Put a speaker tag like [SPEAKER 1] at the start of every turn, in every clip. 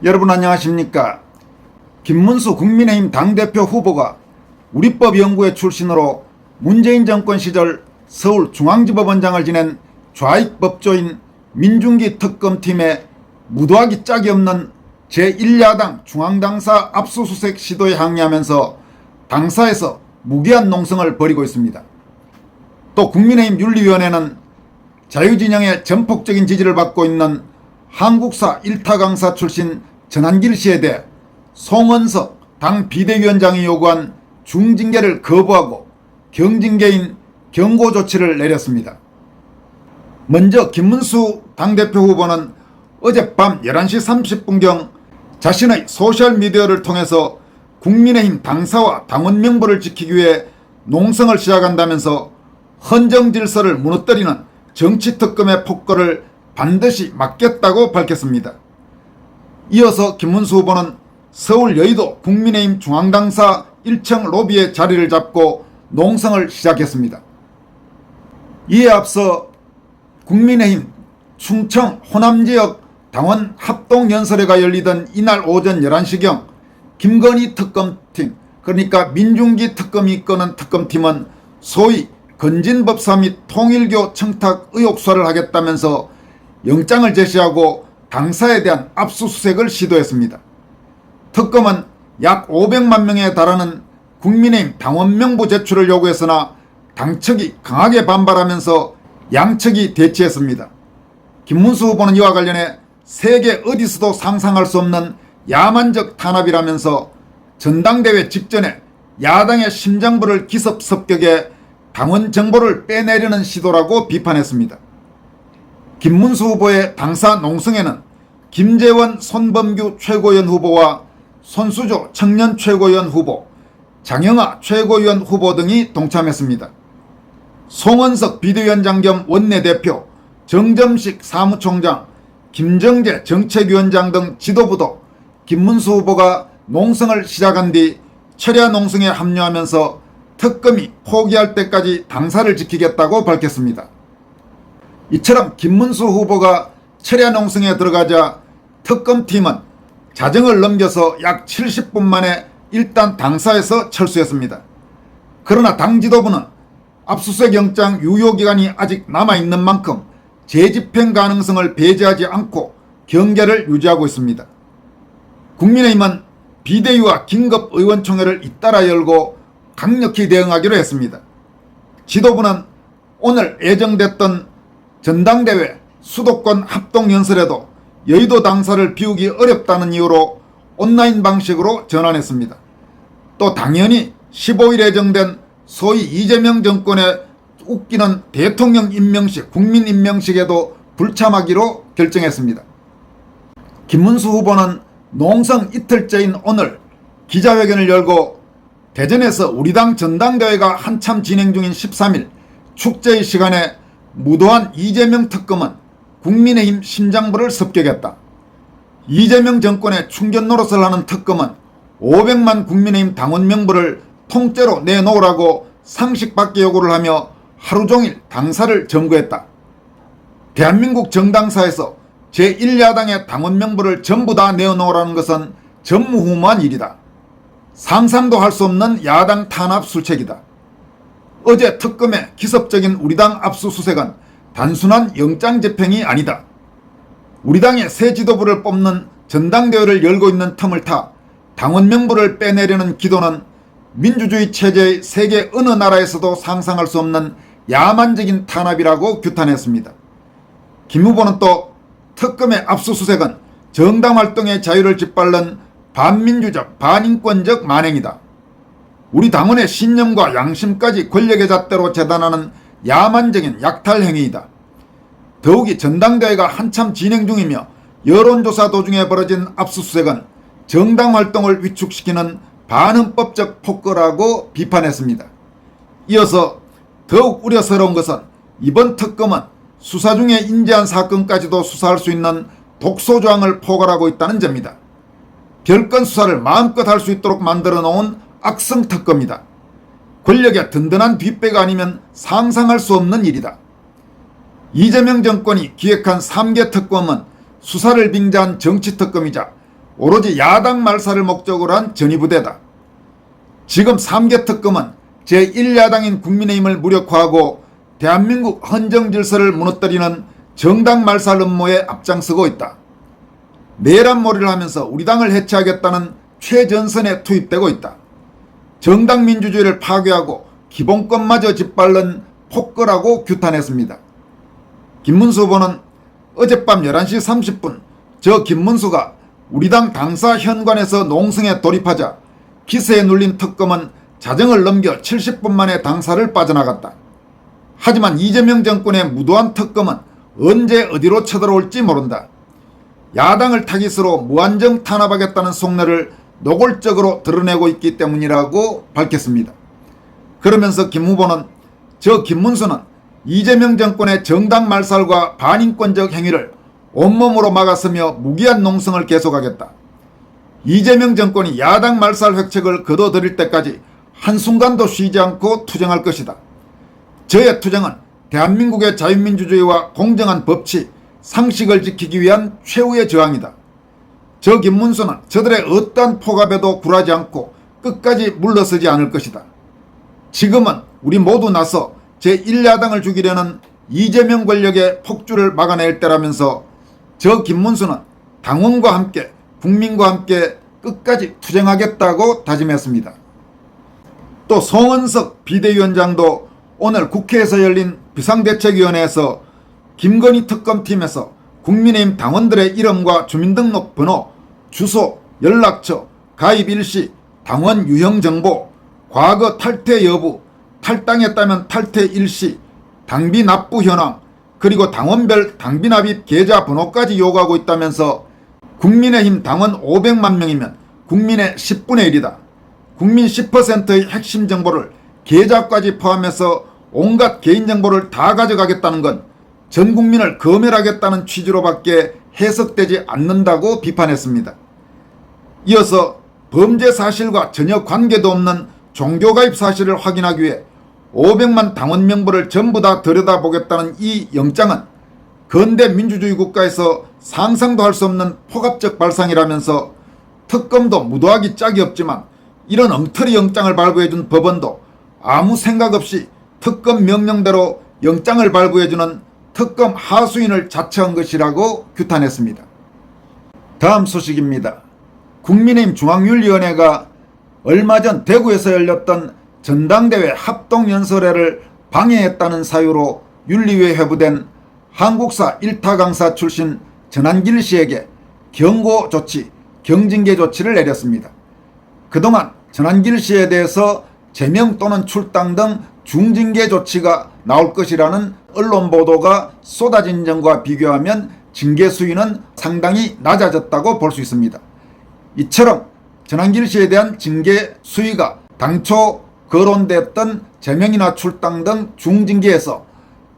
[SPEAKER 1] 여러분 안녕하십니까. 김문수 국민의힘 당대표 후보가 우리법연구회 출신으로 문재인 정권 시절 서울중앙지법원장을 지낸 좌익법조인 민중기 특검팀의 무도하기 짝이 없는 제1야당 중앙당사 압수수색 시도에 항의하면서 당사에서 무기한 농성을 벌이고 있습니다. 또 국민의힘 윤리위원회는 자유진영의 전폭적인 지지를 받고 있는 한국사 1타 강사 출신 전한길 씨에 대해 송원석 당 비대위원장이 요구한 중징계를 거부하고 경징계인 경고 조치를 내렸습니다. 먼저 김문수 당대표 후보는 어젯밤 11시 30분경 자신의 소셜미디어를 통해서 국민의힘 당사와 당원 명부를 지키기 위해 농성을 시작한다면서 헌정질서를 무너뜨리는 정치특검의 폭거를 반드시 막겠다고 밝혔습니다. 이어서 김문수 후보는 서울 여의도 국민의힘 중앙당사 1층 로비에 자리를 잡고 농성을 시작했습니다. 이에 앞서 국민의힘 충청 호남지역 당원 합동연설회가 열리던 이날 오전 11시경 김건희 특검팀, 그러니까 민중기 특검이 이끄는 특검팀은 소위 건진법사 및 통일교 청탁 의혹 수사를 하겠다면서 영장을 제시하고 당사에 대한 압수수색을 시도했습니다. 특검은 약 500만 명에 달하는 국민의힘 당원 명부 제출을 요구했으나 당 측이 강하게 반발하면서 양측이 대치했습니다. 김문수 후보는 이와 관련해 세계 어디서도 상상할 수 없는 야만적 탄압이라면서 전당대회 직전에 야당의 심장부를 기습습격해 당원 정보를 빼내려는 시도라고 비판했습니다. 김문수 후보의 당사 농성에는 김재원 손범규 최고위원 후보와 손수조 청년 최고위원 후보, 장영아 최고위원 후보 등이 동참했습니다. 송원석 비대위원장 겸 원내대표, 정점식 사무총장, 김정재 정책위원장 등 지도부도 김문수 후보가 농성을 시작한 뒤 철야 농성에 합류하면서 특검이 포기할 때까지 당사를 지키겠다고 밝혔습니다. 이처럼 김문수 후보가 철야 농성에 들어가자 특검팀은 자정을 넘겨서 약 70분 만에 일단 당사에서 철수했습니다. 그러나 당 지도부는 압수수색 영장 유효기간이 아직 남아있는 만큼 재집행 가능성을 배제하지 않고 경계를 유지하고 있습니다. 국민의힘은 비대위와 긴급의원총회를 잇따라 열고 강력히 대응하기로 했습니다. 지도부는 오늘 예정됐던 전당대회 수도권 합동연설에도 여의도 당사를 비우기 어렵다는 이유로 온라인 방식으로 전환했습니다. 또 당연히 15일 예정된 소위 이재명 정권의 웃기는 대통령 임명식, 국민 임명식에도 불참하기로 결정했습니다. 김문수 후보는 농성 이틀째인 오늘 기자회견을 열고 대전에서 우리 당 전당대회가 한참 진행 중인 13일 축제의 시간에 무도한 이재명 특검은 국민의힘 심장부를 습격했다. 이재명 정권의 충견 노릇을 하는 특검은 500만 국민의힘 당원 명부를 통째로 내놓으라고 상식밖에 요구를 하며 하루 종일 당사를 점거했다. 대한민국 정당사에서 제1야당의 당원 명부를 전부 다 내어놓으라는 것은 전무후무한 일이다. 상상도 할 수 없는 야당 탄압 술책이다. 어제 특검의 기습적인 우리 당 압수수색은 단순한 영장 집행이 아니다. 우리 당의 새 지도부를 뽑는 전당대회를 열고 있는 틈을 타 당원 명부를 빼내려는 기도는 민주주의 체제의 세계 어느 나라에서도 상상할 수 없는 야만적인 탄압이라고 규탄했습니다. 김 후보는 또 특검의 압수수색은 정당활동의 자유를 짓밟는 반민주적, 반인권적 만행이다. 우리 당원의 신념과 양심까지 권력의 잣대로 재단하는 야만적인 약탈 행위이다. 더욱이 전당대회가 한참 진행 중이며 여론조사 도중에 벌어진 압수수색은 정당활동을 위축시키는 반헌법적 폭거라고 비판했습니다. 이어서 더욱 우려스러운 것은 이번 특검은 수사 중에 인지한 사건까지도 수사할 수 있는 독소조항을 포괄하고 있다는 점이다. 별건 수사를 마음껏 할 수 있도록 만들어 놓은 악성 특검이다. 권력의 든든한 뒷배가 아니면 상상할 수 없는 일이다. 이재명 정권이 기획한 3개 특검은 수사를 빙자한 정치특검이자 오로지 야당 말살을 목적으로 한 전위부대다. 지금 3개 특검은 제1야당인 국민의힘을 무력화하고 대한민국 헌정질서를 무너뜨리는 정당 말살 음모에 앞장서고 있다. 내란몰이를 하면서 우리 당을 해체하겠다는 최전선에 투입되고 있다. 정당 민주주의를 파괴하고 기본권마저 짓밟는 폭거라고 규탄했습니다. 김문수 후보는 어젯밤 11시 30분 저 김문수가 우리 당 당사 현관에서 농성에 돌입하자 기세에 눌린 특검은 자정을 넘겨 70분 만에 당사를 빠져나갔다. 하지만 이재명 정권의 무도한 특검은 언제 어디로 쳐들어올지 모른다. 야당을 타깃으로 무한정 탄압하겠다는 속내를 노골적으로 드러내고 있기 때문이라고 밝혔습니다. 그러면서 김 후보는 저 김문수는 이재명 정권의 정당 말살과 반인권적 행위를 온몸으로 막았으며 무기한 농성을 계속하겠다. 이재명 정권이 야당 말살 획책을 거둬들일 때까지 한순간도 쉬지 않고 투쟁할 것이다. 저의 투쟁은 대한민국의 자유민주주의와 공정한 법치, 상식을 지키기 위한 최후의 저항이다. 저 김문수는 저들의 어떠한 포갑에도 굴하지 않고 끝까지 물러서지 않을 것이다. 지금은 우리 모두 나서 제1야당을 죽이려는 이재명 권력의 폭주를 막아낼 때라면서 저 김문수는 당원과 함께 국민과 함께 끝까지 투쟁하겠다고 다짐했습니다. 또 송은석 비대위원장도 오늘 국회에서 열린 비상대책위원회에서 김건희 특검팀에서 국민의힘 당원들의 이름과 주민등록번호, 주소, 연락처, 가입 일시, 당원 유형 정보, 과거 탈퇴 여부, 탈당했다면 탈퇴 일시, 당비 납부 현황, 그리고 당원별 당비 납입 계좌 번호까지 요구하고 있다면서 국민의힘 당원 500만 명이면 국민의 10분의 1이다. 국민 10%의 핵심 정보를 계좌까지 포함해서 온갖 개인정보를 다 가져가겠다는 건 전 국민을 검열하겠다는 취지로밖에 해석되지 않는다고 비판했습니다. 이어서 범죄 사실과 전혀 관계도 없는 종교가입 사실을 확인하기 위해 500만 당원 명부를 전부 다 들여다보겠다는 이 영장은 근대 민주주의 국가에서 상상도 할 수 없는 폭압적 발상이라면서 특검도 무도하기 짝이 없지만 이런 엉터리 영장을 발부해준 법원도 아무 생각 없이 특검 명령대로 영장을 발부해주는 특검 하수인을 자처한 것이라고 규탄했습니다. 다음 소식입니다. 국민의힘 중앙윤리위원회가 얼마 전 대구에서 열렸던 전당대회 합동연설회를 방해했다는 사유로 윤리위에 회부된 한국사 1타 강사 출신 전한길 씨에게 경고 조치, 경징계 조치를 내렸습니다. 그동안 전한길 씨에 대해서 제명 또는 출당 등 중징계 조치가 나올 것이라는 언론 보도가 쏟아진 점과 비교하면 징계 수위는 상당히 낮아졌다고 볼 수 있습니다. 이처럼 전한길 씨에 대한 징계 수위가 당초 거론됐던 제명이나 출당 등 중징계에서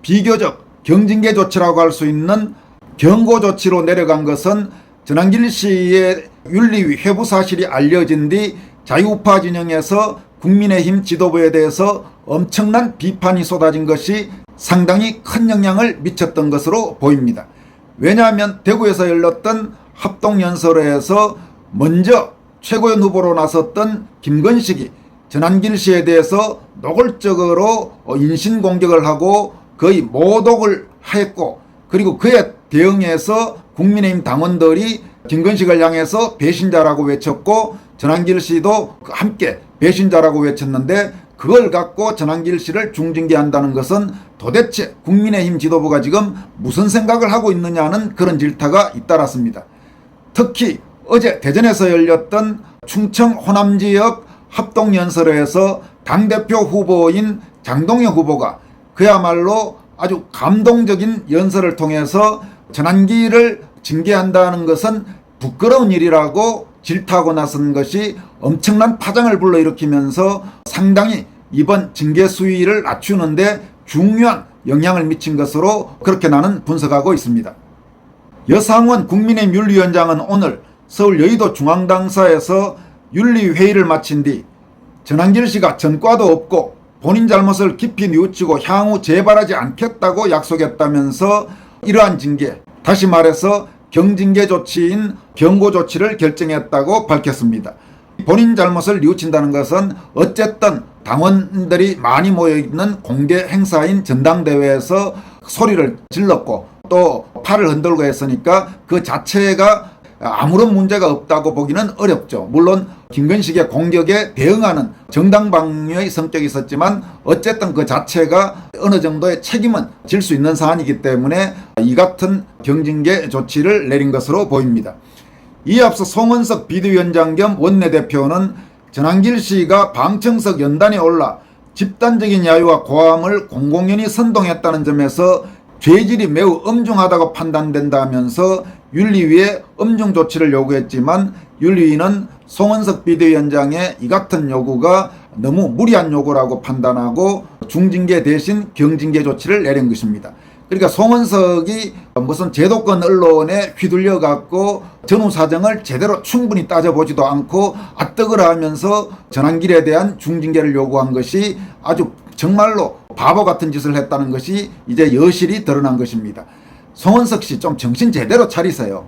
[SPEAKER 1] 비교적 경징계 조치라고 할 수 있는 경고 조치로 내려간 것은 전한길 씨의 윤리위 회부 사실이 알려진 뒤 자유우파 진영에서 국민의힘 지도부에 대해서 엄청난 비판이 쏟아진 것이 상당히 큰 영향을 미쳤던 것으로 보입니다. 왜냐하면 대구에서 열렸던 합동연설회에서 먼저 최고위원 후보로 나섰던 김건식이 전한길 씨에 대해서 노골적으로 인신공격을 하고 거의 모독을 했고, 그리고 그에 대응해서 국민의힘 당원들이 김건식을 향해서 배신자라고 외쳤고 전한길 씨도 함께 배신자라고 외쳤는데, 그걸 갖고 전한길 씨를 중징계한다는 것은 도대체 국민의힘 지도부가 지금 무슨 생각을 하고 있느냐는 그런 질타가 잇따랐습니다. 특히 어제 대전에서 열렸던 충청 호남 지역 합동연설회에서 당대표 후보인 장동영 후보가 그야말로 아주 감동적인 연설을 통해서 전한길을 징계한다는 것은 부끄러운 일이라고 질타하고 나선 것이 엄청난 파장을 불러일으키면서 상당히 이번 징계 수위를 낮추는데 중요한 영향을 미친 것으로 그렇게 나는 분석하고 있습니다. 여상원 국민의힘 윤리위원장은 오늘 서울 여의도 중앙당사에서 윤리회의를 마친 뒤 전한길 씨가 전과도 없고 본인 잘못을 깊이 뉘우치고 향후 재발하지 않겠다고 약속했다면서 이러한 징계, 다시 말해서 경징계 조치인 경고 조치를 결정했다고 밝혔습니다. 본인 잘못을 뉘우친다는 것은 어쨌든 당원들이 많이 모여있는 공개 행사인 전당대회에서 소리를 질렀고 또 팔을 흔들고 했으니까 그 자체가 아무런 문제가 없다고 보기는 어렵죠. 물론 김건식의 공격에 대응하는 정당방위의 성격이 있었지만 어쨌든 그 자체가 어느 정도의 책임은 질 수 있는 사안이기 때문에 이 같은 경징계 조치를 내린 것으로 보입니다. 이에 앞서 송원석 비대위원장 겸 원내대표는 전한길 씨가 방청석 연단에 올라 집단적인 야유와 고함을 공공연히 선동했다는 점에서 죄질이 매우 엄중하다고 판단된다면서 윤리위에 엄중 조치를 요구했지만 윤리위는 송원석 비대위원장의 이 같은 요구가 너무 무리한 요구라고 판단하고 중징계 대신 경징계 조치를 내린 것입니다. 그러니까 송원석이 무슨 제도권 언론에 휘둘려 갖고 전후 사정을 제대로 충분히 따져보지도 않고 아뜨거라 하면서 전한길에 대한 중징계를 요구한 것이 아주 정말로 바보 같은 짓을 했다는 것이 이제 여실히 드러난 것입니다. 송원석 씨 좀 정신 제대로 차리세요.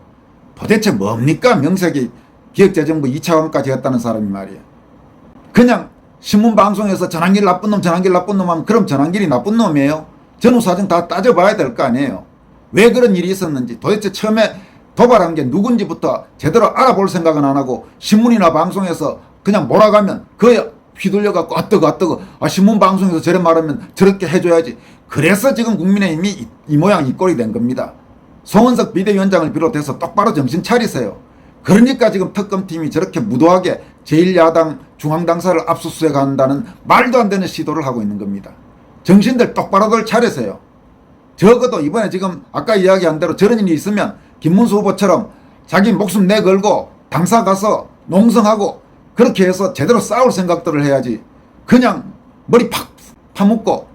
[SPEAKER 1] 도대체 뭡니까? 명색이 기획재정부 2차관까지 했다는 사람이 말이에요. 그냥 신문방송에서 전한길 나쁜 놈 하면 그럼 전한길이 나쁜 놈이에요? 전후 사정 다 따져봐야 될 거 아니에요. 왜 그런 일이 있었는지 도대체 처음에 도발한 게 누군지부터 제대로 알아볼 생각은 안 하고 신문이나 방송에서 그냥 몰아가면 그에 휘둘려갖고 아뜨거 신문방송에서 저래 말하면 저렇게 해줘야지. 그래서 지금 국민의힘이 이 모양 이 꼴이 된 겁니다. 송원석 비대위원장을 비롯해서 똑바로 정신 차리세요. 그러니까 지금 특검팀이 저렇게 무도하게 제1야당 중앙당사를 압수수색한다는 말도 안 되는 시도를 하고 있는 겁니다. 정신들 똑바로들 차리세요. 적어도 이번에 지금 아까 이야기한 대로 저런 일이 있으면 김문수 후보처럼 자기 목숨 내걸고 당사 가서 농성하고 그렇게 해서 제대로 싸울 생각들을 해야지. 그냥 머리 팍 파묻고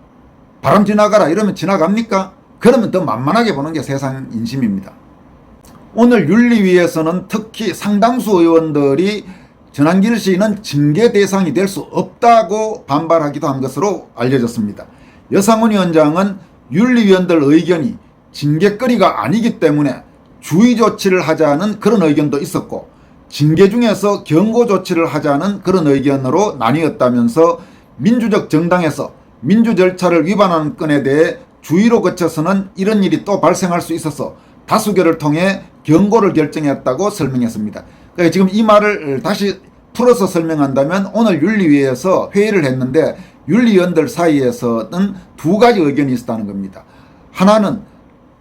[SPEAKER 1] 바람 지나가라 이러면 지나갑니까? 그러면 더 만만하게 보는 게 세상 인심입니다. 오늘 윤리위에서는 특히 상당수 의원들이 전한길 씨는 징계 대상이 될 수 없다고 반발하기도 한 것으로 알려졌습니다. 여상훈 위원장은 윤리위원들 의견이 징계거리가 아니기 때문에 주의 조치를 하자는 그런 의견도 있었고 징계 중에서 경고 조치를 하자는 그런 의견으로 나뉘었다면서 민주적 정당에서 민주 절차를 위반하는 건에 대해 주의로 거쳐서는 이런 일이 또 발생할 수 있어서 다수결을 통해 경고를 결정했다고 설명했습니다. 그러니까 지금 이 말을 다시 풀어서 설명한다면 오늘 윤리위에서 회의를 했는데 윤리위원들 사이에서는 두 가지 의견이 있었다는 겁니다. 하나는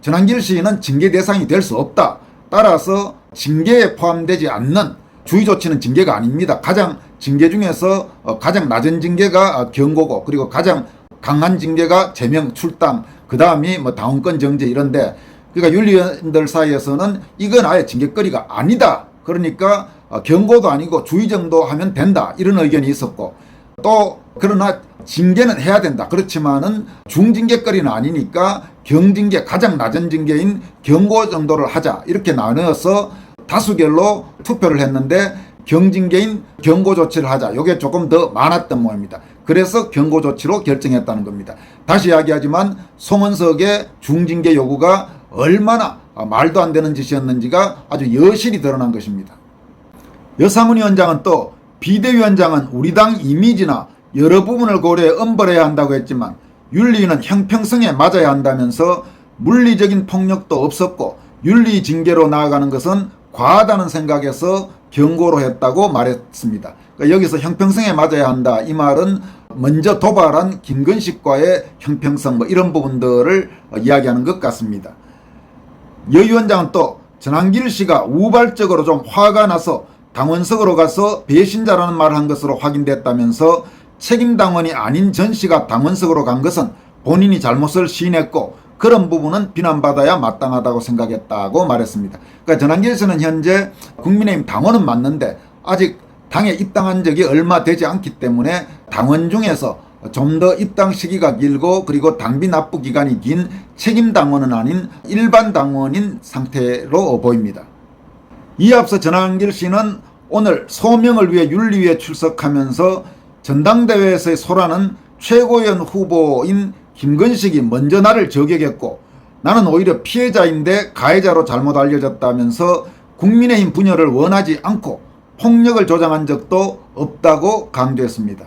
[SPEAKER 1] 전한길 씨는 징계 대상이 될 수 없다. 따라서 징계에 포함되지 않는 주의 조치는 징계가 아닙니다. 가장 징계 중에서 가장 낮은 징계가 경고고 그리고 가장 강한 징계가 제명 출당 그 다음이 뭐 당원권 정지 이런데 그러니까 윤리위원들 사이에서는 이건 아예 징계거리가 아니다. 그러니까 경고도 아니고 주의 정도 하면 된다. 이런 의견이 있었고 또 그러나 징계는 해야 된다. 그렇지만은 중징계거리는 아니니까 경징계 가장 낮은 징계인 경고 정도를 하자. 이렇게 나누어서 다수결로 투표를 했는데 경징계인 경고 조치를 하자. 이게 조금 더 많았던 모양입니다. 그래서 경고 조치로 결정했다는 겁니다. 다시 이야기하지만 송원석의 중징계 요구가 얼마나 말도 안 되는 짓이었는지가 아주 여실히 드러난 것입니다. 여상훈 위원장은 또 비대위원장은 우리 당 이미지나 여러 부분을 고려해 엄벌해야 한다고 했지만 윤리위는 형평성에 맞아야 한다면서 물리적인 폭력도 없었고 윤리 징계로 나아가는 것은 과하다는 생각에서 경고로 했다고 말했습니다. 그러니까 여기서 형평성에 맞아야 한다. 이 말은 먼저 도발한 김건식과의 형평성 뭐 이런 부분들을 이야기하는 것 같습니다. 여 위원장은 또 전한길 씨가 우발적으로 좀 화가 나서 당원석으로 가서 배신자라는 말을 한 것으로 확인됐다면서 책임당원이 아닌 전 씨가 당원석으로 간 것은 본인이 잘못을 시인했고 그런 부분은 비난받아야 마땅하다고 생각했다고 말했습니다. 그러니까 전한길 씨는 현재 국민의힘 당원은 맞는데 아직 당에 입당한 적이 얼마 되지 않기 때문에 당원 중에서 좀 더 입당 시기가 길고 그리고 당비 납부 기간이 긴 책임 당원은 아닌 일반 당원인 상태로 보입니다. 이에 앞서 전한길 씨는 오늘 소명을 위해 윤리위에 출석하면서 전당대회에서의 소란은 최고위원 후보인 김건식이 먼저 나를 저격했고 나는 오히려 피해자인데 가해자로 잘못 알려졌다면서 국민의힘 분열을 원하지 않고 폭력을 조장한 적도 없다고 강조했습니다.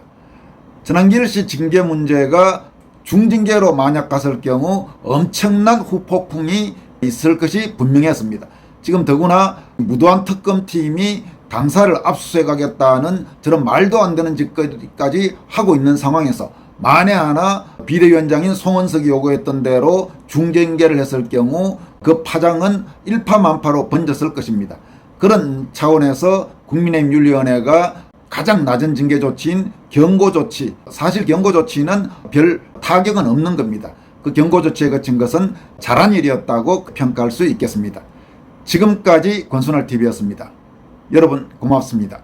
[SPEAKER 1] 전한길 씨 징계 문제가 중징계로 만약 갔을 경우 엄청난 후폭풍이 있을 것이 분명했습니다. 지금 더구나 무도한 특검팀이 당사를 압수수색하겠다는 저런 말도 안 되는 짓까지 하고 있는 상황에서 만에 하나 비대위원장인 송원석이 요구했던 대로 중징계를 했을 경우 그 파장은 일파만파로 번졌을 것입니다. 그런 차원에서 국민의힘 윤리위원회가 가장 낮은 징계 조치인 경고조치, 사실 경고조치는 별 타격은 없는 겁니다. 그 경고조치에 거친 것은 잘한 일이었다고 평가할 수 있겠습니다. 지금까지 권순할TV였습니다. 여러분 고맙습니다.